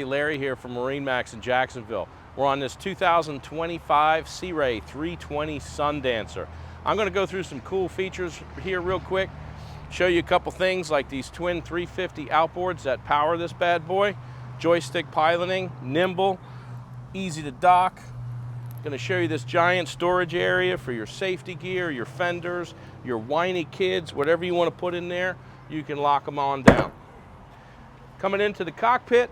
Larry here from MarineMax in Jacksonville. We're on this 2025 Sea Ray 320 Sundancer. I'm going to go through some cool features here real quick, show you a couple things like these twin 350 outboards that power this bad boy, joystick piloting, nimble, easy to dock. Going to show you this giant storage area for your safety gear, your fenders, your whiny kids, whatever you want to put in there, you can lock them on down. Coming into the cockpit,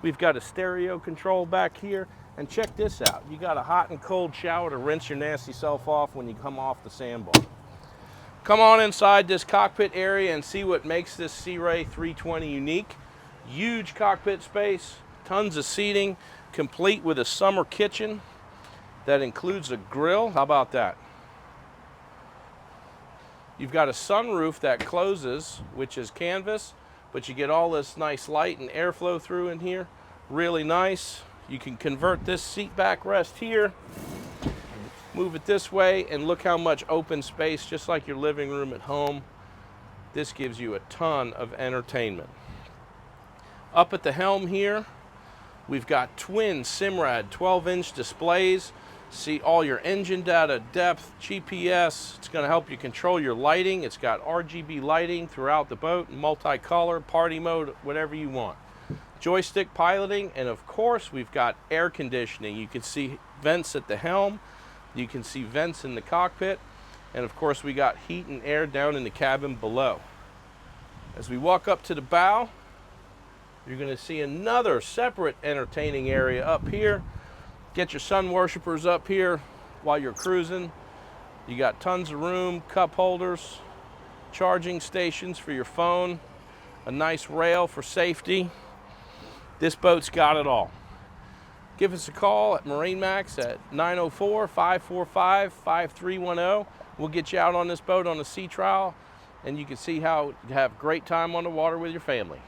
we've got a stereo control back here, and check this out. You got a hot and cold shower to rinse your nasty self off when you come off the sandbar. Come on inside this cockpit area and see what makes this Sea Ray 320 unique. Huge cockpit space, tons of seating, complete with a summer kitchen that includes a grill. How about that? You've got a sunroof that closes, which is canvas, but you get all this nice light and airflow through in here. Really nice. You can convert this seat backrest here, move it this way, and look how much open space, just like your living room at home. This gives you a ton of entertainment. Up at the helm here, we've got twin Simrad 12-inch displays. See all your engine data, depth, GPS. It's going to help you control your lighting. It's got RGB lighting throughout the boat, multicolor, party mode, whatever you want. Joystick piloting, and of course we've got air conditioning. You can see vents at the helm. You can see vents in the cockpit. And of course we got heat and air down in the cabin below. As we walk up to the bow, you're going to see another separate entertaining area up here. Get your sun worshipers up here while you're cruising. You got tons of room, cup holders, charging stations for your phone, a nice rail for safety. This boat's got it all. Give us a call at MarineMax at 904-545-5310. We'll get you out on this boat on a sea trial, and you can see how to have a great time on the water with your family.